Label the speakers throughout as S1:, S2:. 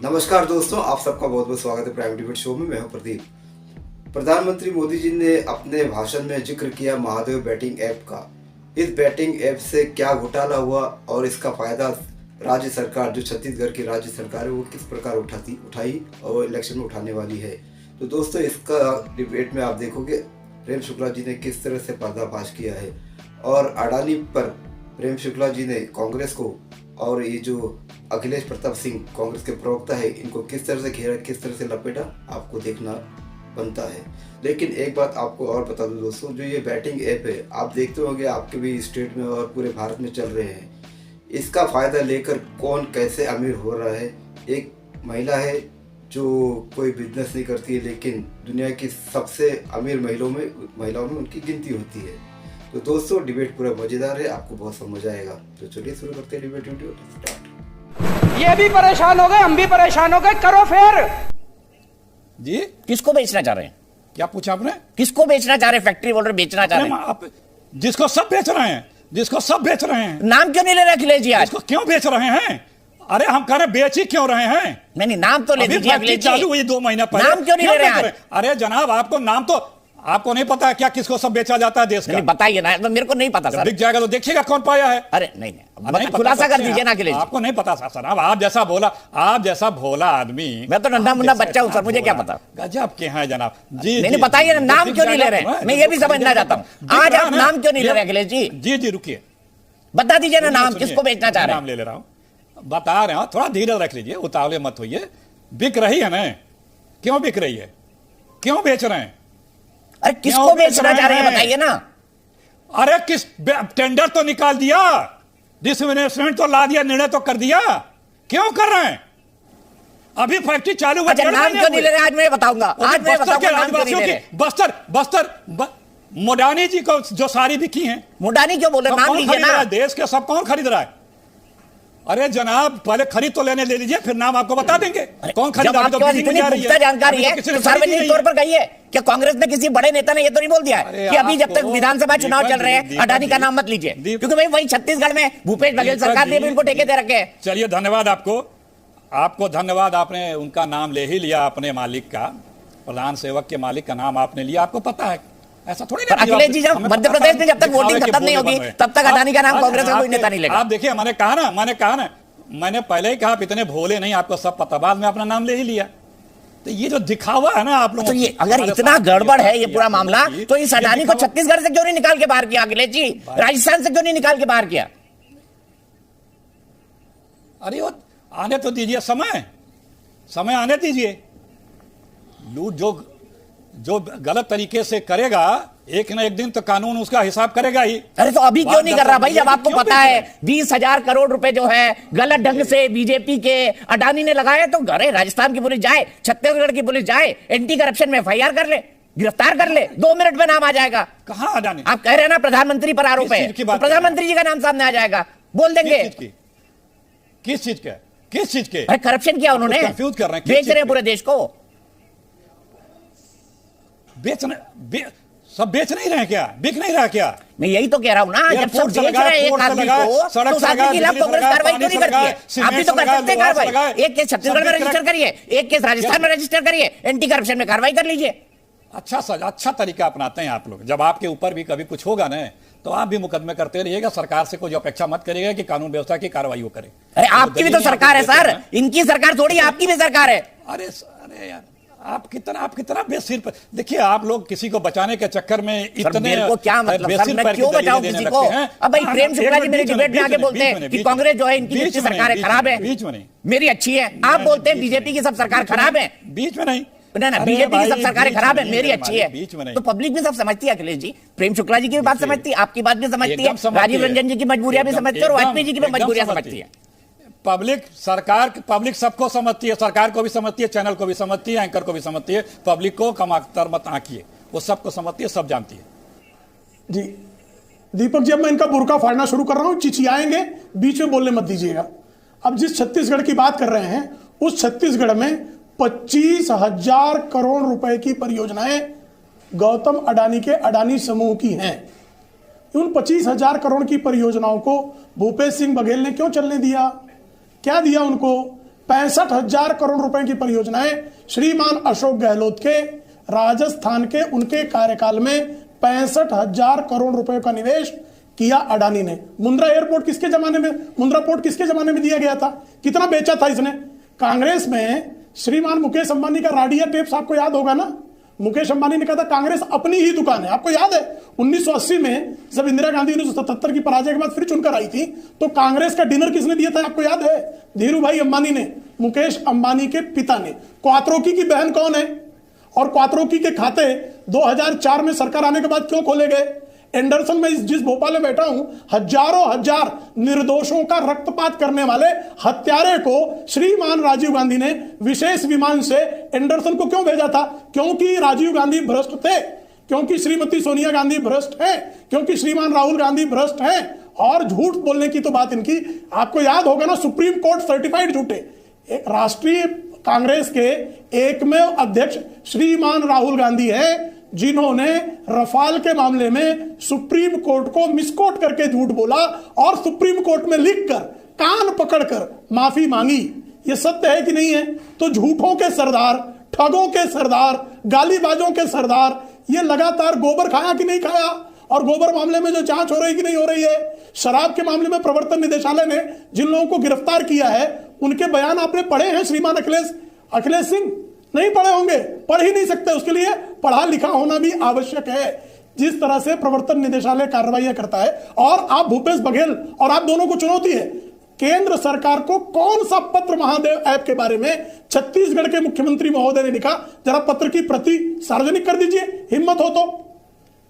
S1: नमस्कार दोस्तों, आप सबका बहुत बहुत स्वागत है प्राइम डिबेट शो में। मैं हूं प्रदीप। प्रधानमंत्री मोदी जी ने अपने भाषण में जिक्र किया महादेव बैटिंग ऐप का। इस बैटिंग ऐप से क्या घोटाला हुआ और इसका फायदा राज्य सरकार, जो छत्तीसगढ़ की राज्य सरकार है, वो किस प्रकार उठाई और इलेक्शन में उठाने वाली है। तो दोस्तों, इसका डिबेट में आप देखोगे प्रेम शुक्ला जी ने किस तरह से पर्दाफाश किया है और अडानी पर प्रेम शुक्ला जी ने कांग्रेस को और ये जो अखिलेश प्रताप सिंह कांग्रेस के प्रवक्ता है, इनको किस तरह से घेरा, किस तरह से लपेटा, आपको देखना बनता है। लेकिन एक बात आपको और बता दूं दोस्तों, जो ये बैटिंग ऐप है, आप देखते होंगे आपके भी स्टेट में और पूरे भारत में चल रहे हैं। इसका फ़ायदा लेकर कौन कैसे अमीर हो रहा है। एक महिला है जो कोई बिजनेस नहीं करती है, लेकिन दुनिया की सबसे अमीर महिलाओं में उनकी गिनती होती है। तो दोस्तों, डिबेट पूरा मज़ेदार है, आपको बहुत समझ आएगा। तो चलिए शुरू करते हैं डिबेट वीडियो स्टार्ट।
S2: ये भी परेशान हो गए, हम भी परेशान हो गए, करो फिर।
S3: जी,
S4: किसको बेचना चाह रहे हैं?
S3: क्या पूछा आपने?
S4: किसको बेचना चाह रहे हैं? फैक्ट्री बोल रहे बेचना चाह रहे हैं।
S3: आप जिसको सब बेच रहे हैं, जिसको सब बेच रहे हैं।
S4: नाम क्यों नहीं ले रहे अखिलेश जी? आज
S3: इसको क्यों बेच रहे हैं? अरे हम कह रहे बेच ही क्यों रहे हैं?
S4: नहीं, नाम तो ले लीजिए अखिलेश जी।
S3: चालू हुई 2 महीना पहले,
S4: नाम क्यों नहीं ले रहे हैं?
S3: अरे जनाब, आपको नाम तो आपको नहीं पता है क्या किसको सब बेचा जाता है देश का?
S4: नहीं बताइए ना, तो मेरे को नहीं पता सर।
S3: बिक जाएगा तो देखिएगा कौन पाया है।
S4: अरे नहीं, खुलासा कर दीजिए ना अखिलेश जी।
S3: आपको नहीं पता सर, आप जैसा भोला आदमी।
S4: मैं तो नन्हा मुन्ना बच्चा हूँ सर, मुझे क्या पता।
S3: गजब के हैं जनाब जी।
S4: नहीं बताइए ना, नाम क्यों नहीं ले रहे हैं? मैं ये भी समझना चाहता हूँ, आज आप नाम क्यों नहीं ले रहे अखिलेश जी?
S3: जी रुकिए,
S4: बता दीजिए ना नाम, किसको बेचना चाह रहे हैं?
S3: नाम ले रहा हूं, बता रहे हो, थोड़ा धीरे रख लीजिए, उतावले मत होइए। बिक रही है ना? क्यों बिक रही है? क्यों बेच रहे हैं?
S4: अरे किसको बेचना चाह रहे हैं बताइए ना।
S3: अरे किस टेंडर तो निकाल दिया, डिसइन्वेस्टमेंट तो ला दिया, निर्णय तो कर दिया, क्यों कर रहे हैं? अभी फैक्ट्री चालू हुआ।
S4: अच्छा, नाम क्यों नहीं ले रहे? आज मैं बताऊंगा, नाम क्यों नहीं ले रहे?
S3: बस्तर मोडानी जी को जो सारी बिकी हैं।
S4: मोडानी क्यों बोले? नाम लीजिए ना।
S3: देश के सब कौन खरीद रहा है? अरे जनाब, पहले खरीद तो लेने ले लीजिए, फिर नाम आपको बता देंगे कौन खरीदा।
S4: पुख्ता जानकारी है तो सार्वजनिक तौर पर कही है कि कांग्रेस ने किसी बड़े नेता ने ये तो नहीं बोल दिया है कि अभी जब तक विधानसभा चुनाव चल रहे हैं अडानी का नाम मत लीजिए, क्योंकि भाई वही छत्तीसगढ़ में भूपेश बघेल सरकार ने भी उनको ठेके दे रखे हैं।
S3: चलिए, धन्यवाद आपको धन्यवाद। आपने उनका नाम ले ही लिया, अपने मालिक का, प्रधान सेवक के मालिक का नाम आपने लिया। आपको पता है ऐसा थोड़ी ना।
S4: अखिलेश जी, जब मध्य प्रदेश में जब तक वोटिंग खत्म नहीं होगी तब तक अडानी का नाम कांग्रेस का कोई नेता नहीं लेगा।
S3: आप देखिए, मैंने कहा ना, मैंने पहले ही कहा आप इतने भोले नहीं, आपको सब पता। बाद में अपना नाम ले ही लिया। तो ये जो दिखावा है ना आप लोगों,
S4: तो ये अगर इतना गड़बड़ है ये पूरा मामला, तो इस अडानी को छत्तीसगढ़ से क्यों नहीं निकाल के बाहर किया अखिलेश जी? राजस्थान से क्यों नहीं निकाल के बाहर किया?
S3: अरे वो आने तो दीजिए, समय आने दीजिए। लूट जो गलत तरीके से करेगा, एक ना एक दिन तो कानून उसका हिसाब करेगा ही।
S4: अरे तो अभी क्यों नहीं कर रहा भाई, जब आपको पता है 20,000 करोड़ रुपए जो है गलत ढंग से बीजेपी के अडानी ने लगाए? तो अरे राजस्थान की पुलिस जाए, छत्तीसगढ़ की पुलिस जाए, एंटी करप्शन में FIR कर ले, गिरफ्तार कर ले, 2 मिनट में नाम आ जाएगा।
S3: कहां अडानी?
S4: आप कह रहे हैं ना प्रधानमंत्री पर आरोप है, तो प्रधानमंत्री जी का नाम सामने आ जाएगा, बोल देंगे।
S3: किस चीज के?
S4: अरे करप्शन किया उन्होंने,
S3: कंफ्यूज कर रहे हैं,
S4: बेच रहे हैं पूरे देश को।
S3: सब बेच नहीं रहे क्या? बिक नहीं रहा क्या?
S4: मैं यही तो कह रहा हूं ना, जब सब बेच रहे हैं एक आदमी को, तो उस आदमी के खिलाफ कांग्रेस कार्रवाई क्यों नहीं करती है? आप भी तो कर सकते हैं कार्रवाई। एक केस छत्तीसगढ़ में रजिस्टर करिए, एक केस राजस्थान में रजिस्टर करिए, एंटी करप्शन में कार्रवाई कर लीजिए।
S3: अच्छा तरीका अपनाते हैं आप लोग। जब आपके ऊपर भी कभी कुछ होगा ना, तो आप भी मुकदमे करते रहिएगा। सरकार से कोई अपेक्षा मत करिएगा कि कानून व्यवस्था की कार्रवाई वो करे।
S4: अरे आपकी भी तो सरकार है सर, इनकी सरकार थोड़ी, आपकी भी सरकार है।
S3: अरे यार, आप कितना बेसिर पर देखिए। आप लोग किसी को बचाने के चक्कर में इतने
S4: को क्या मतलब सर, मैं क्यों बचाऊं किसी को? अब भाई प्रेम शुक्ला जी मेरे डिबेट में आके बोलते हैं कि कांग्रेस जो है इनकी सरकार खराब है,
S3: बीच में नहीं,
S4: मेरी अच्छी है। आप बोलते हैं बीजेपी की सब सरकार खराब है,
S3: बीच में नहीं
S4: ना, बीजेपी की सब सरकारें खराब है, मेरी अच्छी है। तो पब्लिक भी सब समझती है अखिलेश जी, प्रेम शुक्ला जी की भी बात समझती है, आपकी बात भी समझती है, राजीव रंजन जी की मजबूरियां भी समझती है और वाजपेयी जी की भी मजबूरियां समझती है।
S3: पब्लिक सबको समझती है, सरकार को भी समझती है, चैनल को भी समझती है, एंकर को भी समझती है। पब्लिक को कमातर मत आंकिए, वो सबको समझती है, सब जानती है।
S5: जी दीपक जी, अब मैं इनका बुर्का फाड़ना शुरू कर रहा हूं, चिचियाएंगे, बीच में बोलने मत दीजिएगा। अब जिस छत्तीसगढ़ की बात कर रहे हैं, उस छत्तीसगढ़ में 25,000 करोड़ रुपए की परियोजनाएं गौतम अडानी के अडानी समूह की हैं। उन 25,000 करोड़ की परियोजनाओं को भूपेश सिंह बघेल ने क्यों चलने दिया? क्या दिया उनको? 65,000 करोड़ रुपए की परियोजनाएं श्रीमान अशोक गहलोत के राजस्थान के उनके कार्यकाल में 65,000 करोड़ रुपए का निवेश किया अडानी ने। मुंद्रा एयरपोर्ट किसके जमाने में, मुंद्रा पोर्ट किसके जमाने में दिया गया था? कितना बेचा था इसने? कांग्रेस में श्रीमान मुकेश अंबानी का राडिया टेप्स आपको याद होगा ना? मुकेश अंबानी ने कहा था कांग्रेस अपनी ही दुकान है। आपको याद है 1980 में जब इंदिरा गांधी 1977 की पराजय के बाद फिर चुनकर आई थी तो कांग्रेस का डिनर किसने दिया था? आपको याद है? धीरू भाई अंबानी ने, मुकेश अंबानी के पिता ने। क्वात्रोकी की बहन कौन है? और क्वात्रोकी के खाते 2004 में सरकार आने के बाद क्यों खोले गए? एंडरसन में जिस भोपाल में बैठा हूं, हजारों हजार निर्दोषों का रक्तपात करने वाले हत्यारे को श्रीमान राजीव गांधी ने विशेष विमान से एंडरसन को क्यों भेजा था? क्योंकि राजीव गांधी भ्रष्ट थे, क्योंकि श्रीमती सोनिया गांधी भ्रष्ट है, क्योंकि श्रीमान राहुल गांधी भ्रष्ट हैं। और झूठ बोलने की तो बात इनकी, आपको याद होगा ना, सुप्रीम कोर्ट सर्टिफाइड झूठे। एक राष्ट्रीय कांग्रेस के एकमेव अध्यक्ष श्रीमान राहुल गांधी है जिन्होंने रफाल के मामले में सुप्रीम कोर्ट को मिसकोट करके झूठ बोला और सुप्रीम कोर्ट में लिखकर कान पकड़कर माफी मांगी। ये सत्य है कि नहीं है? तो झूठों के सरदार, ठगों के सरदार, गालीबाजों के सरदार ये लगातार गोबर खाया कि नहीं खाया? और गोबर मामले में जो जांच हो रही कि नहीं हो रही है? शराब के मामले में प्रवर्तन निदेशालय ने जिन लोगों को गिरफ्तार किया है उनके बयान आपने पढ़े हैं? श्रीमान अखिलेश सिंह नहीं पढ़े होंगे, पढ़ ही नहीं सकते, उसके लिए पढ़ा लिखा होना भी आवश्यक है। जिस तरह से प्रवर्तन निदेशालय कार्रवाई करता है और आप भूपेश बघेल और आप दोनों को चुनौती है, केंद्र सरकार को कौन सा पत्र महादेव ऐप के बारे में छत्तीसगढ़ के मुख्यमंत्री महोदय ने लिखा? जरा पत्र की प्रति सार्वजनिक कर दीजिए, हिम्मत हो तो,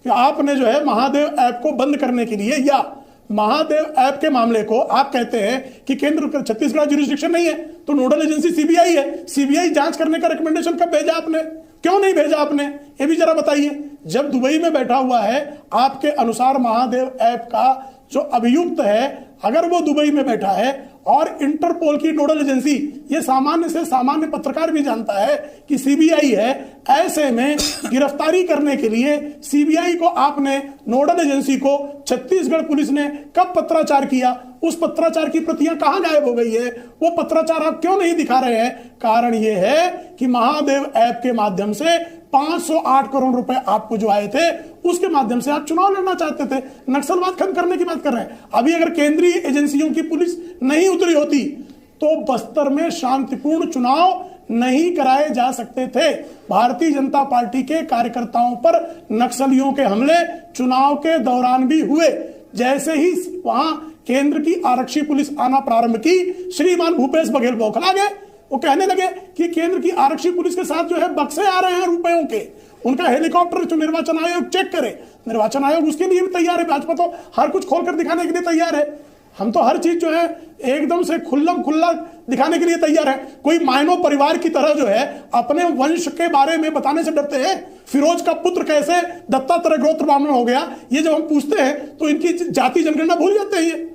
S5: कि आपने जो है महादेव ऐप को बंद करने के लिए या महादेव ऐप के मामले को आप कहते हैं कि केंद्र छत्तीसगढ़ ज्यूरिसडिक्शन नहीं है तो नोडल एजेंसी सीबीआई है, सीबीआई जांच करने का रिकमेंडेशन कब भेजा आपने? क्यों नहीं भेजा आपने? ये भी जरा बताइए। जब दुबई में बैठा हुआ है आपके अनुसार महादेव ऐप का जो अभियुक्त है, अगर वो दुबई में बैठा है और इंटरपोल की नोडल एजेंसी, ये सामान्य से सामान्य पत्रकार भी जानता है कि सीबीआई है, ऐसे में गिरफ्तारी करने के लिए सीबीआई को आपने, नोडल एजेंसी को छत्तीसगढ़ पुलिस ने कब पत्राचार किया? उस पत्राचार की प्रतियां कहां गायब हो गई है? वो पत्राचार आप क्यों नहीं दिखा रहे हैं? कारण ये है कि महादेव ऐप के माध्यम से 508 करोड़ रुपए आपको जो आए थे उसके माध्यम से आप चुनाव लड़ना चाहते थे, नक्सलवाद खत्म करने की बात कर रहे हैं। अभी अगर केंद्रीय एजेंसियों की पुलिस नहीं उतरी होती तो बस्तर में शांतिपूर्ण चुनाव नहीं कराए जा सकते थे। भारतीय जनता पार्टी के कार्यकर्ताओं पर नक्सलियों के हमले चुनाव के दौरान भी हुए। जैसे ही वहां केंद्र की आरक्षी पुलिस आना प्रारंभ की, श्रीमान भूपेश बघेल बौखला गए। वो कहने लगे कि केंद्र की आरक्षी पुलिस के साथ जो है बक्से आ रहे हैं रुपयों के, उनका हेलीकॉप्टर जो निर्वाचन आयोग चेक करे। निर्वाचन आयोग उसके लिए भी तैयार है, भाजपा तो हर कुछ खोलकर दिखाने के लिए तैयार है। हम तो हर चीज जो है एकदम से खुल्लम खुल्ला दिखाने के लिए तैयार है। कोई मायनो परिवार की तरह जो है अपने वंश के बारे में बताने से डरते हैं। फिरोज का पुत्र कैसे दत्तात्रेय गोत्र ब्राह्मण हो गया, ये जब हम पूछते हैं तो इनकी जाति जनगणना भूल जाते हैं।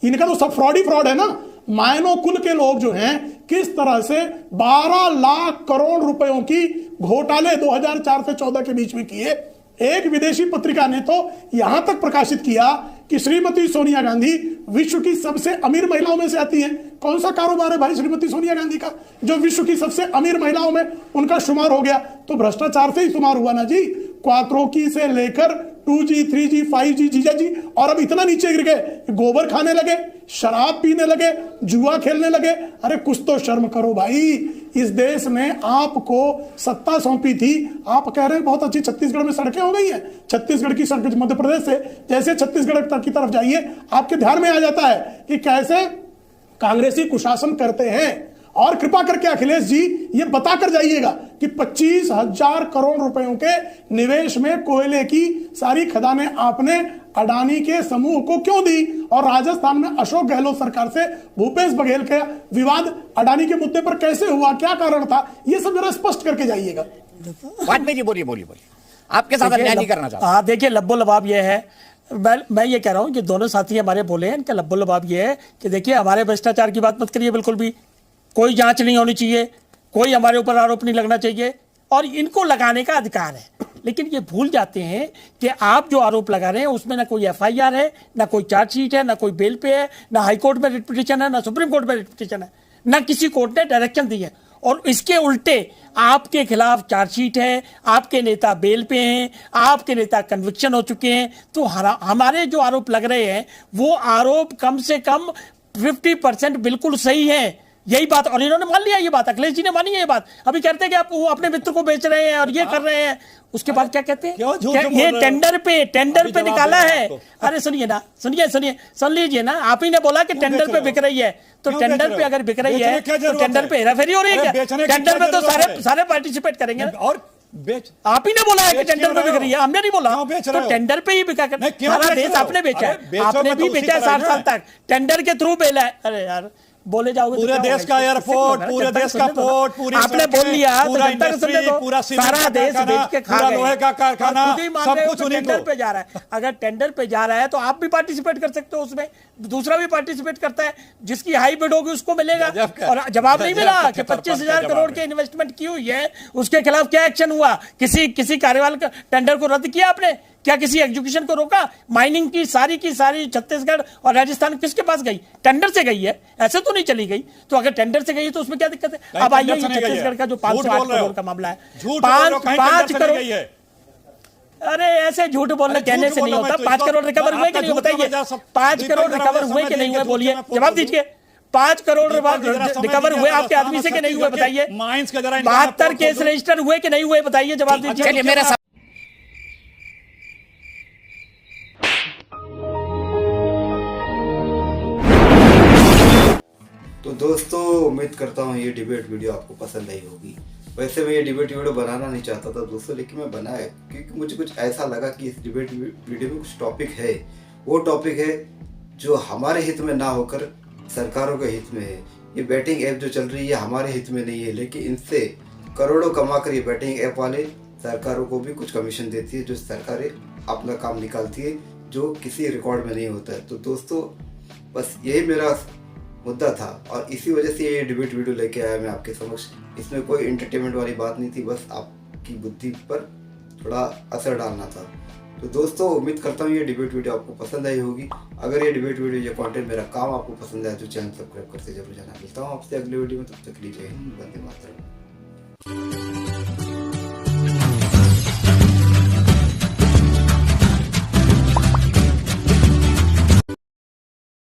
S5: इनका तो सब फ्रॉड ही फ्रॉड है ना। मायनो कुल के लोग जो हैं किस तरह से 12 लाख करोड़ रुपयों की घोटाले 2004 से 14 के बीच में किए। एक विदेशी पत्रिका ने तो यहां तक प्रकाशित किया कि श्रीमती सोनिया गांधी विश्व की सबसे अमीर महिलाओं में से आती हैं। कौन सा कारोबार है भाई श्रीमती सोनिया गांधी का जो विश्व की सबसे अमीर महिलाओं में उनका शुमार हो गया? तो भ्रष्टाचार से ही शुमार हुआ ना जी। क्वात्रोकी से लेकर 2G, 3G, 5G, जीजा जी, और अब इतना नीचे गिर गए, गोबर खाने लगे, शराब पीने लगे, जुआ खेलने लगे। अरे कुछ तो शर्म करो भाई। इस देश ने आपको सत्ता सौंपी थी, आप कह रहे हैं बहुत अच्छी छत्तीसगढ़ में सड़कें हो गई हैं। छत्तीसगढ़ की सड़कें मध्य प्रदेश से जैसे छत्तीसगढ़ की तरफ जाइए आपके ध्यान में आ जाता है कि कैसे कांग्रेसी कुशासन करते हैं। और कृपा करके अखिलेश जी ये बताकर जाइएगा कि 25,000 करोड़ रुपयों के निवेश में कोयले की सारी खदानें आपने अडानी के समूह को क्यों दी? और राजस्थान में अशोक गहलोत सरकार से भूपेश बघेल का विवाद अडानी के मुद्दे पर कैसे हुआ, क्या कारण था, ये सब जरा स्पष्ट करके जाइएगा।
S4: बोलिए आपके साथ अन्याय नहीं करना चाहता।
S6: हाँ देखिए, लब्बो लबाब ये है, मैं ये कह रहा हूँ कि दोनों साथी हमारे बोले हैं, इनका लब्बो लबाब ये है कि देखिए हमारे भ्रष्टाचार की बात मत करिए, बिल्कुल भी कोई जांच नहीं होनी चाहिए, कोई हमारे ऊपर आरोप नहीं लगना चाहिए, और इनको लगाने का अधिकार है। लेकिन ये भूल जाते हैं कि आप जो आरोप लगा रहे हैं उसमें ना कोई एफआईआर है, ना कोई चार्जशीट है, ना कोई बेल पे है, ना हाईकोर्ट में रिट पिटीशन है, ना सुप्रीम कोर्ट में रिट पिटीशन है, ना किसी कोर्ट ने डायरेक्शन दी है। और इसके उल्टे आपके खिलाफ चार्जशीट है, आपके नेता बेल पे हैं, आपके नेता कन्विक्शन हो चुके हैं। तो हमारे जो आरोप लग रहे हैं वो आरोप कम से कम 50% बिल्कुल सही है। यही बात, और इन्होंने मान लिया ये बात, अखिलेश जी ने मानी है ये बात। अभी कहते हैं कि आप वो अपने मित्र को बेच रहे हैं और ये कर रहे हैं, उसके बाद क्या कहते हैं, ये टेंडर पे निकाला है। अरे सुनिए ना, सुन लीजिए ना, आप ही ने बोला कि टेंडर पे बिक रही है, तो टेंडर पे अगर बिक रही है तो टेंडर पे हेराफेरी हो रही है क्या? टेंडर में तो सारे पार्टिसिपेट करेंगे और आप ही ने बोला है कि टेंडर पे बिक रही है, हमने नहीं बोला। तो टेंडर पे ही बिका कर सारा देश आपने बेचा है, आपने भी बेचा है 60 साल तक, टेंडर के थ्रू बेला है। अरे यार बोले जाओगे
S3: पूरे देश का एयरपोर्ट, पूरे देश का पोर्ट, पूरी
S6: आपने बोल लिया,
S3: पूरा इंडस्ट्री, पूरा
S6: सारा देश बेच के खा गए,
S3: लोहे का कारखाना, सब कुछ उन्हीं
S6: टेंडर
S3: को।
S6: पे जा रहा है। अगर टेंडर पे जा रहा है तो आप भी पार्टिसिपेट कर सकते हो उसमें, दूसरा भी पार्टिसिपेट करता है, जिसकी हाई बिड होगी उसको मिलेगा। और जवाब नहीं मिला कि 25,000 करोड़ के इन्वेस्टमेंट की हुई है, उसके खिलाफ क्या एक्शन हुआ? किसी कार्यवाही का टेंडर को रद्द किया आपने? क्या किसी एग्जीक्यूशन को रोका? माइनिंग की सारी छत्तीसगढ़ और राजस्थान किसके पास गई? टेंडर से गई है, ऐसे तो नहीं चली गई। तो अगर टेंडर से गई है तो उसमें क्या दिक्कत है? अब आइए छत्तीसगढ़ का जो 508 करोड़ का मामला है, 5 करोड़। अरे ऐसे झूठ बोलने कहने से नहीं होता। 5 करोड़ रिकवर हुए कि नहीं बताइए? 5 करोड़ रिकवर हुए कि नहीं हुए बोलिए, जवाब दीजिए। 5 करोड़ रिकवर हुए आपके आदमी से कि नहीं हुए बताइए? 72 केस रजिस्टर हुए कि नहीं हुए बताइए, जवाब दीजिए।
S4: मेरा
S1: तो दोस्तों उम्मीद करता हूँ ये डिबेट वीडियो आपको पसंद आई होगी। वैसे मैं ये डिबेट वीडियो बनाना नहीं चाहता था दोस्तों, लेकिन मैं बनाया क्योंकि मुझे कुछ ऐसा लगा कि इस डिबेट वीडियो में कुछ टॉपिक है, वो टॉपिक है जो हमारे हित में ना होकर सरकारों के हित में है। ये बैटिंग ऐप जो चल रही है हमारे हित में नहीं है, लेकिन इनसे करोड़ों कमा कर ये बैटिंग ऐप वाले सरकारों को भी कुछ कमीशन देती है, जो सरकारें अपना काम निकालती है, जो किसी रिकॉर्ड में नहीं होता है। तो दोस्तों बस यही मेरा मुद्दा था और इसी वजह से ये डिबेट वीडियो लेके आया मैं आपके समक्ष। इसमें कोई एंटरटेनमेंट वाली बात नहीं थी, बस आपकी बुद्धि पर थोड़ा असर डालना था। तो दोस्तों उम्मीद करता हूँ ये डिबेट वीडियो आपको पसंद आई होगी। अगर ये डिबेट वीडियो, ये कंटेंट, मेरा काम आपको पसंद आया तो चैनल सब्सक्राइब करते जरूर जाना। मिलता हूँ आपसे अगले वीडियो में, तब तक के लिए जय हिंद, वंदे मातरम।